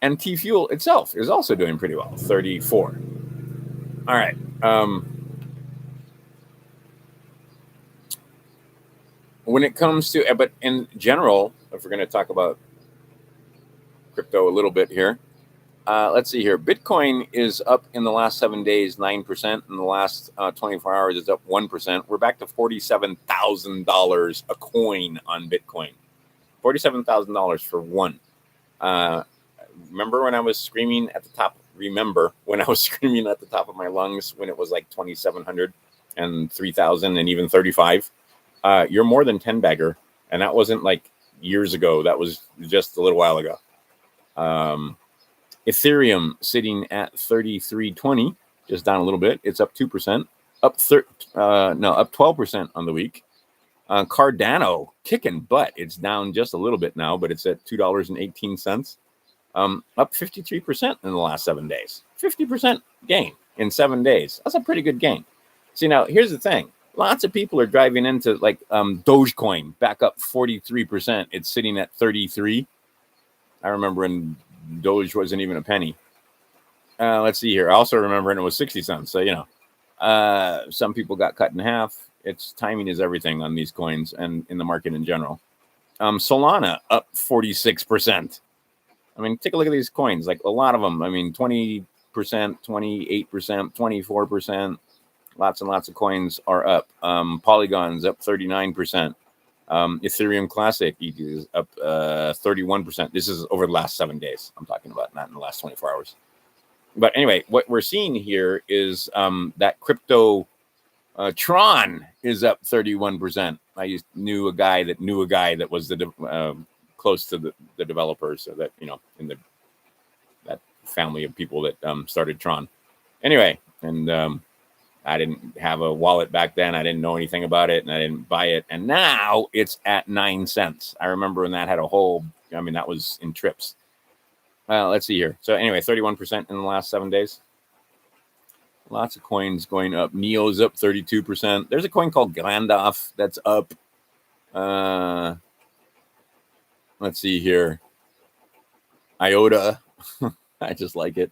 And T Fuel itself is also doing pretty well, 34. All right. When it comes to, but in general, if we're going to talk about crypto a little bit here, let's see here. Bitcoin is up in the last 7 days, 9%. In the last 24 hours, it's up 1%. We're back to $47,000 a coin on Bitcoin. $47,000 for one. Remember when I was screaming at the top of my lungs when it was like 2,700 and 3,000 and even 35? You're more than 10 bagger. And that wasn't like years ago. That was just a little while ago. Ethereum sitting at 33.20, just down a little bit. It's up 2%, up 12% on the week. Cardano kicking butt. It's down just a little bit now, but it's at $2.18. Up 53% in the last 7 days. 50% gain in 7 days. That's a pretty good gain. See, now here's the thing. Lots of people are driving into like Dogecoin back up 43%. It's sitting at 33. I remember when Doge wasn't even a penny. Let's see here. I also remember when it was 60 cents. So, some people got cut in half. It's timing is everything on these coins and in the market in general. Solana up 46%. I mean, take a look at these coins. Like a lot of them. I mean, 20%, 28%, 24%. Lots and lots of coins are up. Polygon's up 39%. Ethereum Classic is up 31%. This is over the last 7 days. I'm talking about, not in the last 24 hours. But anyway, what we're seeing here is that crypto Tron is up 31%. I knew a guy that was close to the developers, so that in that family of people that started Tron. Anyway, and I didn't have a wallet back then. I didn't know anything about it, and I didn't buy it. And now it's at 9 cents. I remember when that had a whole. I mean, that was in trips. Let's see here. So anyway, 31% in the last 7 days. Lots of coins going up. Neo's up 32%. There's a coin called Gandalf that's up. Let's see here. IOTA, I just like it,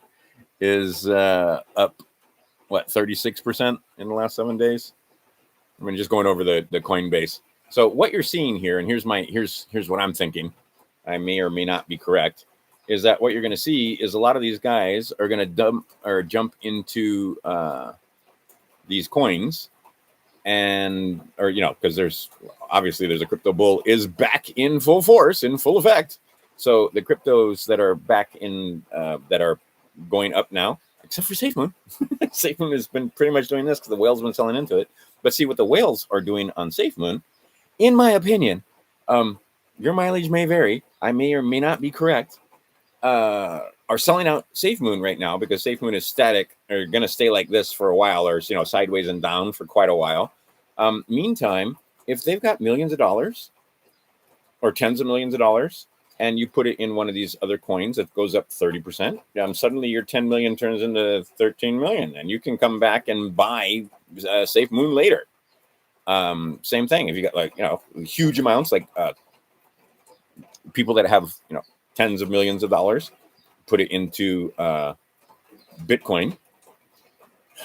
is up, 36% in the last 7 days? I mean, just going over the Coinbase. So what you're seeing here, and here's what I'm thinking. I may or may not be correct. Is that what you're going to see is a lot of these guys are going to jump into these coins, and because there's a crypto bull is back in full force, in full effect. So the cryptos that are back in that are going up now, except for SafeMoon. SafeMoon has been pretty much doing this because the whales have been selling into it. But see what the whales are doing on SafeMoon, in my opinion, your mileage may vary. I may or may not be correct. Are selling out SafeMoon right now because SafeMoon is static, or going to stay like this for a while, or sideways and down for quite a while. Meantime, if they've got millions of dollars or tens of millions of dollars, and you put it in one of these other coins that goes up 30%, suddenly your 10 million turns into 13 million, and you can come back and buy SafeMoon later. Same thing if you got huge amounts, like people that have tens of millions of dollars, put it into Bitcoin.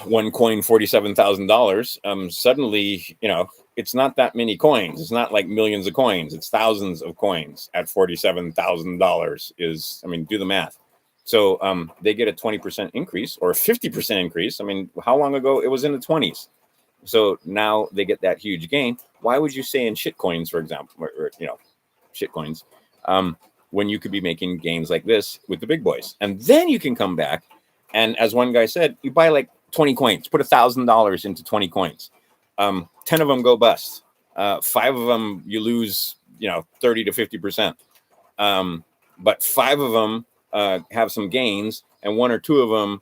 One coin, $47,000. Suddenly, it's not that many coins. It's not like millions of coins. It's thousands of coins at $47,000. Do the math. So they get a 20% increase or a 50% increase. How long ago it was in the 20s? So now they get that huge gain. Why would you say in shit coins, for example, or shit coins, when you could be making gains like this with the big boys? And then you can come back, and as one guy said, you buy like 20 coins, put $1,000 into 20 coins. 10 of them go bust. 5 of them you lose, 30 to 50%. But 5 of them have some gains, and 1 or 2 of them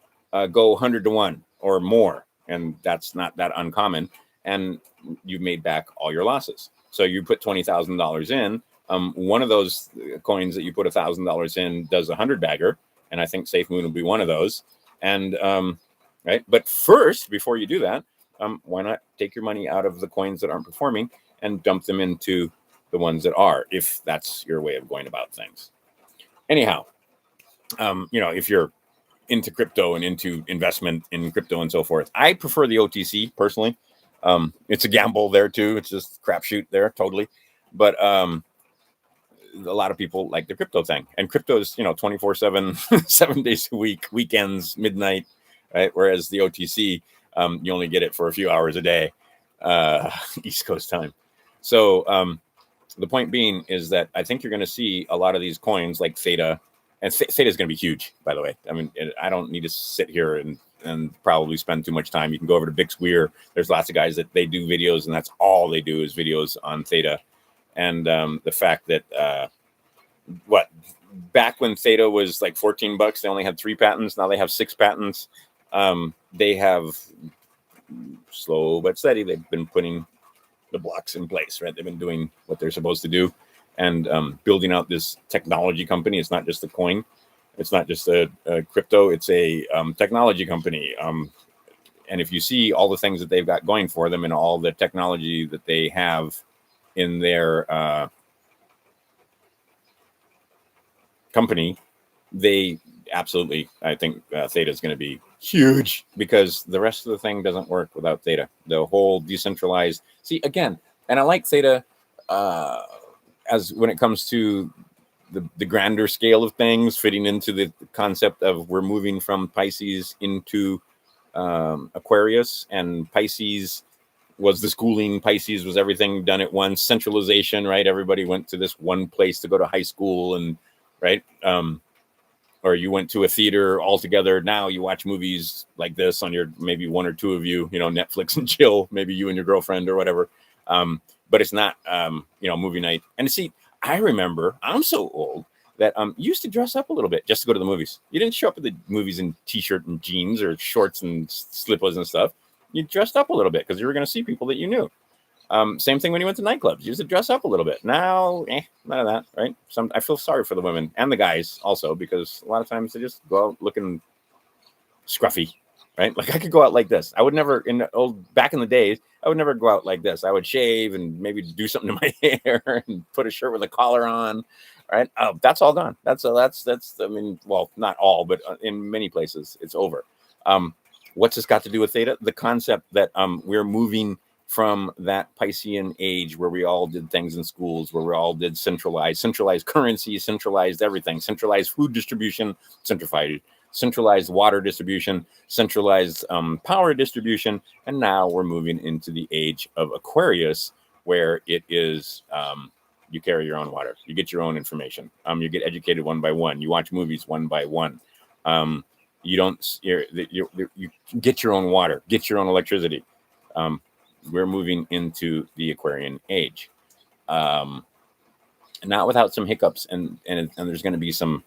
go 100 to 1 or more, and that's not that uncommon. And you've made back all your losses. So you put $20,000 in. One of those coins that you put $1,000 in does 100 bagger, and I think SafeMoon will be one of those. And right, but first, before you do that, why not take your money out of the coins that aren't performing and dump them into the ones that are, if that's your way of going about things. Anyhow, if you're into crypto and into investment in crypto and so forth, I prefer the OTC personally. It's a gamble there too. It's just crapshoot there, totally. But a lot of people like the crypto thing, and crypto is 24/7, 7 days a week, weekends, midnight, right? Whereas the OTC, you only get it for a few hours a day, East Coast time. So the point being is that I think you're going to see a lot of these coins like Theta, and Theta is going to be huge, by the way. I don't need to sit here and probably spend too much time. You can go over to BixWeir. There's lots of guys that they do videos, and that's all they do is videos on Theta. And the fact that back when Theta was like $14, they only had 3 patents. Now they have 6 patents. They have, slow but steady, they've been putting the blocks in place, right? They've been doing what they're supposed to do, and building out this technology company. It's not just a coin, it's not just a crypto, it's a technology company. And if you see all the things that they've got going for them and all the technology that they have in their company, they absolutely, I think Theta is going to be huge, because the rest of the thing doesn't work without Theta. The whole decentralized, see again, and I like Theta as when it comes to the grander scale of things, fitting into the concept of we're moving from Pisces into Aquarius, and Pisces was the schooling, Pisces was everything done at once, centralization, right? Everybody went to this one place to go to high school, and right, or you went to a theater all together. Now you watch movies like this on your, maybe one or two of you, Netflix and chill, maybe you and your girlfriend or whatever. But it's not, movie night. And see, I remember, I'm so old that you used to dress up a little bit just to go to the movies. You didn't show up at the movies in t-shirt and jeans or shorts and slippers and stuff. You dressed up a little bit because you were going to see people that you knew. Same thing when you went to nightclubs. You used to dress up a little bit. Now, none of that, right? I feel sorry for the women and the guys also, because a lot of times they just go out looking scruffy, right? Like I could go out like this. I would never, back in the days, I would never go out like this. I would shave and maybe do something to my hair and put a shirt with a collar on, right? That's all gone. That's I mean, well, not all, but in many places it's over. What's this got to do with Theta? The concept that we're moving from that Piscean age where we all did things in schools, where we all did centralized currency, centralized everything, centralized food distribution, centralized water distribution, centralized power distribution. And now we're moving into the age of Aquarius, where it is, you carry your own water, you get your own information, you get educated one by one, you watch movies one by one. You get your own water, get your own electricity. We're moving into the Aquarian age, not without some hiccups, and there's going to be some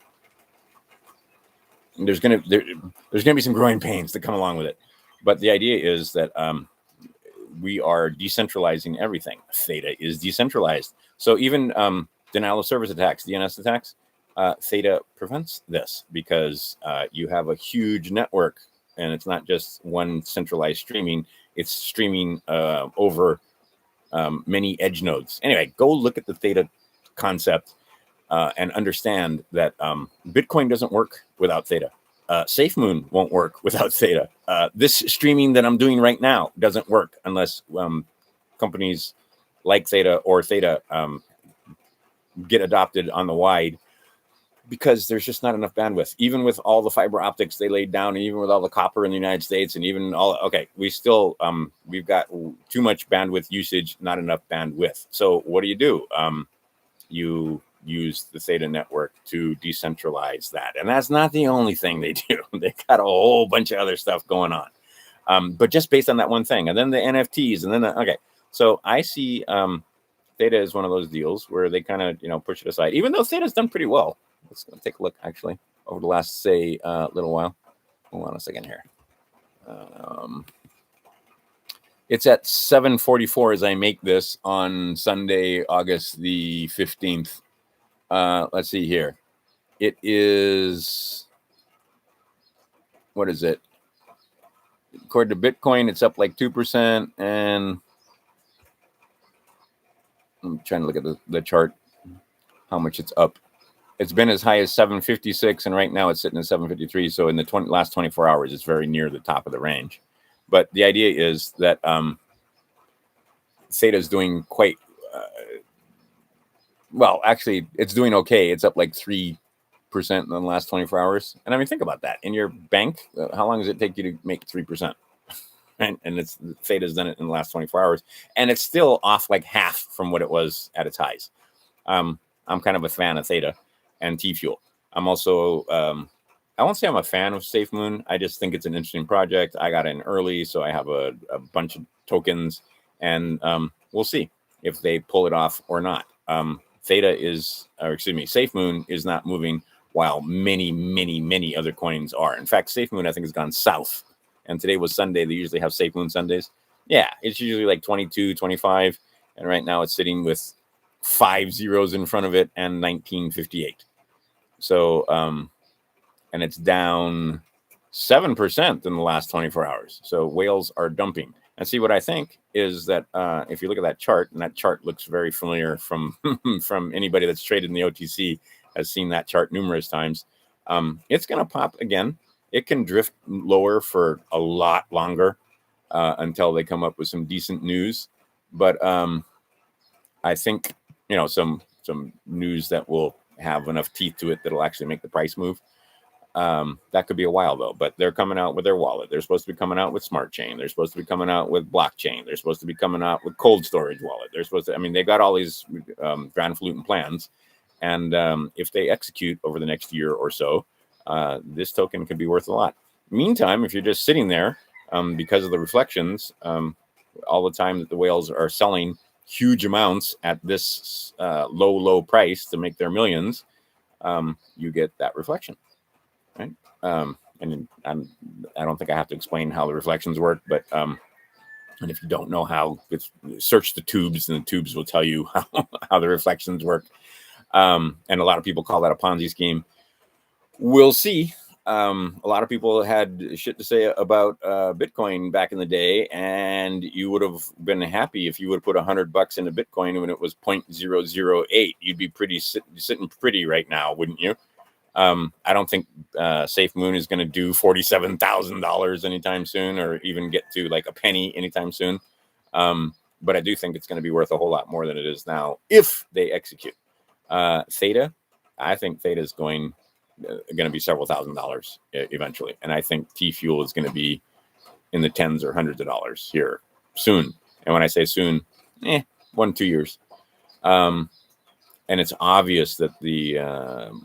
there's going to be some growing pains that come along with it. But the idea is that we are decentralizing everything. Theta is decentralized, so even denial of service attacks, DNS attacks, Theta prevents this, because you have a huge network, and it's not just one centralized streaming. It's streaming over many edge nodes. Anyway, go look at the Theta concept and understand that Bitcoin doesn't work without Theta. SafeMoon won't work without Theta. This streaming that I'm doing right now doesn't work unless companies like Theta or Theta get adopted on the wide, because there's just not enough bandwidth, even with all the fiber optics they laid down, and even with all the copper in the United States, and even we still, we've got too much bandwidth usage, not enough bandwidth. So what do? You use the Theta network to decentralize that. And that's not the only thing they do. They got a whole bunch of other stuff going on. But just based on that one thing, and then the NFTs, and then, so I see Theta is one of those deals where they kind of, push it aside, even though Theta's done pretty well. Let's take a look, actually, over the last, little while. Hold on a second here. It's at 7:44 as I make this on Sunday, August the 15th. Let's see here. It is, what is it? According to Bitcoin, it's up like 2%. And I'm trying to look at the chart, how much it's up. It's been as high as 756, and right now it's sitting at 753. So in the last 24 hours, it's very near the top of the range. But the idea is that Theta is doing quite well. Actually, it's doing okay. It's up like 3% in the last 24 hours. And I mean, think about that. In your bank, how long does it take you to make 3%? And it's Theta's done it in the last 24 hours. And it's still off like half from what it was at its highs. I'm kind of a fan of Theta and T-Fuel. I'm also, I won't say I'm a fan of SafeMoon. I just think it's an interesting project. I got in early, so I have a bunch of tokens, and we'll see if they pull it off or not. SafeMoon is not moving, while many, many, many other coins are. In fact, SafeMoon, I think, has gone south. And today was Sunday. They usually have SafeMoon Sundays. Yeah, it's usually like 22, 25. and right now it's sitting with 5 zeros in front of it and 1958. So, and it's down 7% in the last 24 hours. So whales are dumping. And see, what I think is that if you look at that chart, and that chart looks very familiar from from anybody that's traded in the OTC has seen that chart numerous times. It's going to pop again. It can drift lower for a lot longer until they come up with some decent news. But I think, you know, some news that will have enough teeth to it that'll actually make the price move. That could be a while though, but they're coming out with their wallet. They're supposed to be coming out with smart chain. They're supposed to be coming out with blockchain. They're supposed to be coming out with cold storage wallet. They're supposed to, I mean, they got all these granflutin plans. And if they execute over the next year or so, this token could be worth a lot. Meantime, if you're just sitting there because of the reflections, all the time that the whales are selling huge amounts at this low price to make their millions, you get that reflection. Right. And I don't think I have to explain how the reflections work, but and if you don't know how, search the tubes, and the tubes will tell you how the reflections work. And a lot of people call that a Ponzi scheme. We'll see. A lot of people had shit to say about Bitcoin back in the day, and you would have been happy if you would have put $100 into Bitcoin when it was 0.008. You'd be pretty sitting pretty right now, wouldn't you? I don't think Safe Moon is going to do $47,000 anytime soon, or even get to like a penny anytime soon. But I do think it's going to be worth a whole lot more than it is now if they execute. Theta, I think Theta is going to be several $1,000s eventually, and I think T Fuel is going to be in the tens or hundreds of dollars here soon. And when I say soon, 1-2 years. And it's obvious that the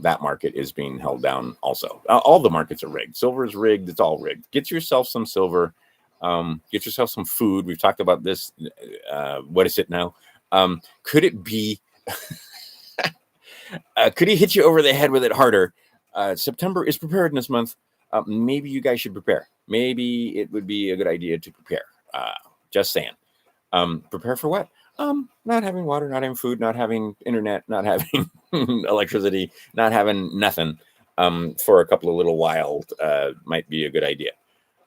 that market is being held down also. All the markets are rigged. Silver is rigged. It's all rigged. Get yourself some silver. Get yourself some food. We've talked about this. What is it now? Could it be... could he hit you over the head with it harder? September is preparedness month. Maybe you guys should prepare. Maybe it would be a good idea to prepare. Just saying. Prepare for what? Not having water, not having food, not having internet, not having electricity, not having nothing for a couple of little while might be a good idea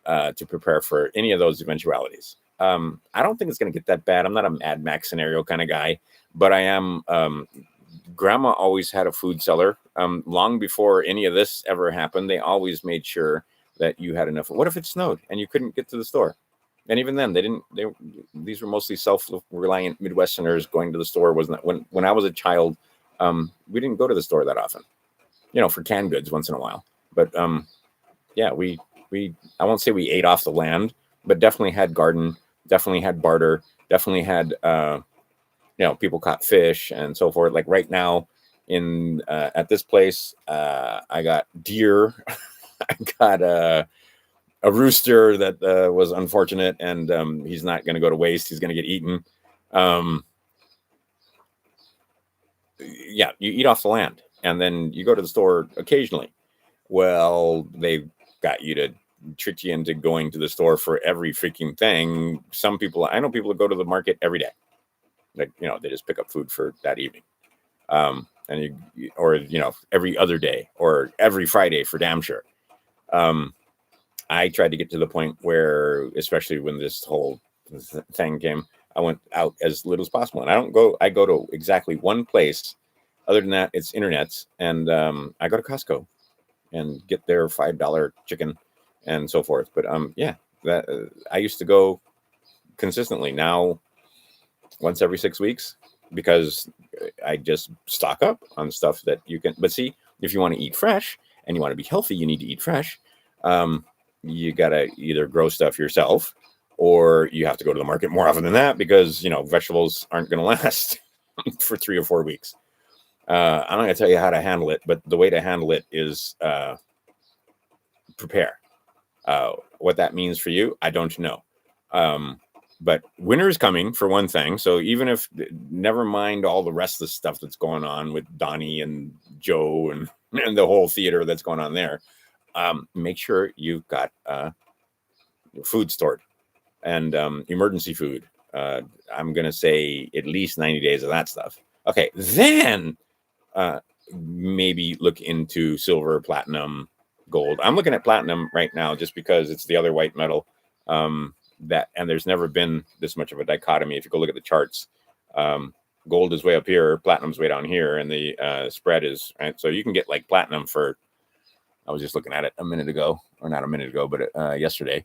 to prepare for any of those eventualities. I don't think it's going to get that bad. I'm not a Mad Max scenario kind of guy, but I am. Grandma always had a food cellar. Long before any of this ever happened, they always made sure that you had enough. What if it snowed and you couldn't get to the store? And even then, these were mostly self-reliant Midwesterners going to the store. Wasn't that when I was a child? We didn't go to the store that often, for canned goods once in a while. But yeah, we I won't say we ate off the land, but definitely had garden, definitely had barter, definitely had people caught fish and so forth. Like right now in at this place, I got deer, I got a rooster that was unfortunate, and he's not going to go to waste. He's going to get eaten. Yeah, you eat off the land, and then you go to the store occasionally. Well, they've got you to trick you into going to the store for every freaking thing. I know people that go to the market every day. Like, they just pick up food for that evening. And every other day or every Friday for damn sure. I tried to get to the point where, especially when this whole thing came, I went out as little as possible. And I go to exactly one place. Other than that, it's internets. And I go to Costco and get their $5 chicken and so forth. But I used to go consistently. Now, once every 6 weeks, because I just stock up on stuff that you can. But see, if you want to eat fresh and you want to be healthy, you need to eat fresh. You got to either grow stuff yourself, or you have to go to the market more often than that, because, vegetables aren't going to last for 3 or 4 weeks. I'm not going to tell you how to handle it, but the way to handle it is prepare. What that means for you, I don't know. But winter is coming, for one thing. So even if, never mind all the rest of the stuff that's going on with Donnie and Joe and the whole theater that's going on there, make sure you've got food stored, and emergency food. I'm going to say at least 90 days of that stuff. Okay, then maybe look into silver, platinum, gold. I'm looking at platinum right now just because it's the other white metal. And there's never been this much of a dichotomy. If you go look at the charts, gold is way up here, platinum's way down here, and the spread is right. So you can get like platinum for, I was just looking at it a minute ago, or not a minute ago, but yesterday,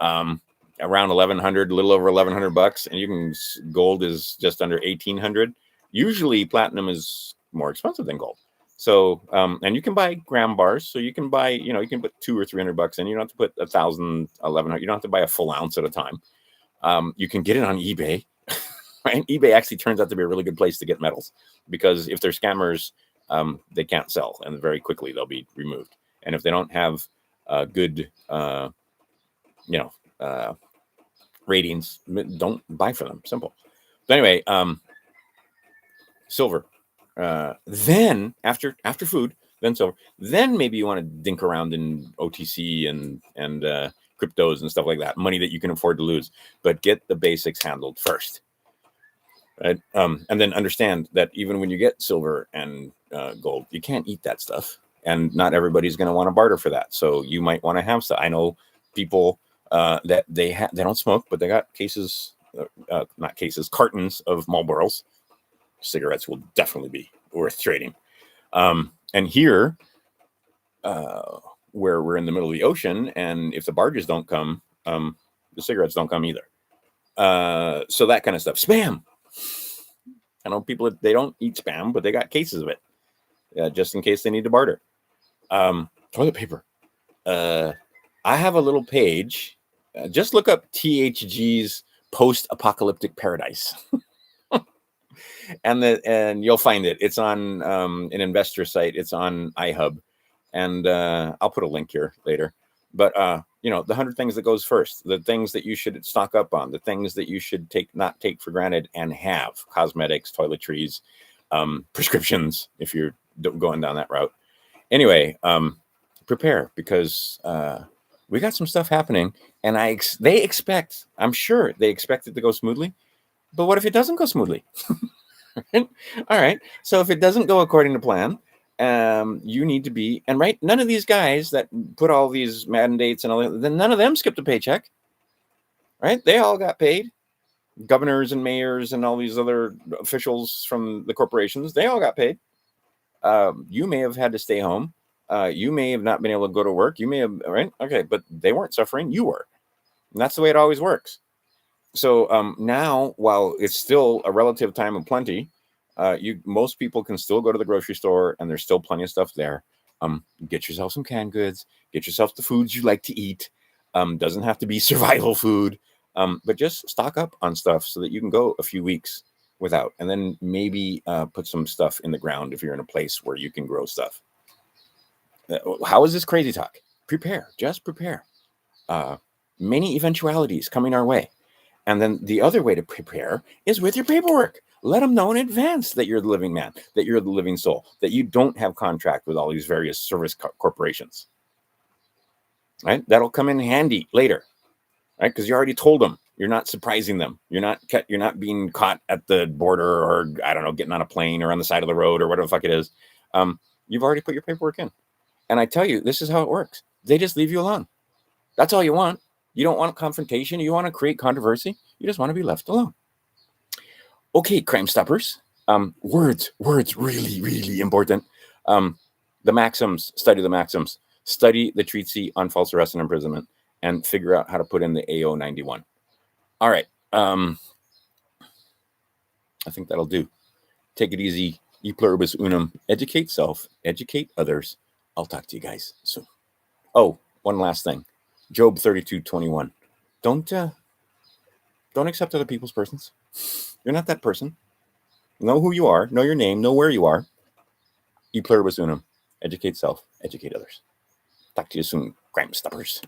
around 1,100, a little over 1,100 bucks, and you can, gold is just under 1,800. Usually platinum is more expensive than gold. So, and you can buy gram bars. So you can buy, you can put 200 or 300 bucks in. You don't have to put 1,000, 1,100. You don't have to buy a full ounce at a time. You can get it on eBay. Right? eBay actually turns out to be a really good place to get metals, because if they're scammers, they can't sell, and very quickly they'll be removed. And if they don't have good, ratings, don't buy for them. Simple. But anyway, silver. Then after food, then silver. Then maybe you want to dink around in OTC and cryptos and stuff like that. Money that you can afford to lose, but get the basics handled first. Right? And then understand that even when you get silver and gold, you can't eat that stuff, and not everybody's going to want to barter for that. So you might want to have stuff. I know people that they don't smoke, but they got cartons of Marlboros. Cigarettes will definitely be worth trading. And here, where we're in the middle of the ocean, and if the barges don't come, the cigarettes don't come either. So that kind of stuff. Spam. I know people, they don't eat spam, but they got cases of it, just in case they need to barter. Toilet paper. I have a little page. Just look up THG's post-apocalyptic paradise. and you'll find it. It's on an investor site. It's on iHub. And I'll put a link here later. But, the 100 things that goes first, the things that you should stock up on, the things that you should not take for granted and have: cosmetics, toiletries, prescriptions, if you're going down that route. Anyway, prepare, because we got some stuff happening, and I'm sure they expect it to go smoothly. But what if it doesn't go smoothly? All right. So if it doesn't go according to plan, you need to be, and right, none of these guys that put all these mandates and all that, then none of them skipped a paycheck, right? They all got paid. Governors and mayors and all these other officials from the corporations, they all got paid. You may have had to stay home. You may have not been able to go to work. You may have, right? Okay, but they weren't suffering. You were. And that's the way it always works. So now, while it's still a relative time of plenty, most people can still go to the grocery store, and there's still plenty of stuff there. Get yourself some canned goods. Get yourself the foods you like to eat. Doesn't have to be survival food, but just stock up on stuff so that you can go a few weeks without, and then maybe put some stuff in the ground if you're in a place where you can grow stuff. How is this crazy talk? Prepare. Just prepare. Many eventualities coming our way. And then the other way to prepare is with your paperwork. Let them know in advance that you're the living man, that you're the living soul, that you don't have contract with all these various service corporations. Right? That'll come in handy later, right? Because you already told them. You're not surprising them. You're not being caught at the border, or I don't know, getting on a plane or on the side of the road or whatever the fuck it is. You've already put your paperwork in. And I tell you, this is how it works. They just leave you alone. That's all you want. You don't want confrontation. You want to create controversy. You just want to be left alone. Okay, Crime Stoppers. Words, really, really important. The maxims, study the maxims. Study the Treatise on false arrest and imprisonment, and figure out how to put in the AO 91. All right. I think that'll do. Take it easy. E pluribus unum. Educate self. Educate others. I'll talk to you guys soon. Oh, one last thing. Job 32:21. Don't accept other people's persons. You're not that person. Know who you are. Know your name. Know where you are. E pluribus unum. Educate self. Educate others. Talk to you soon, Crime Stoppers.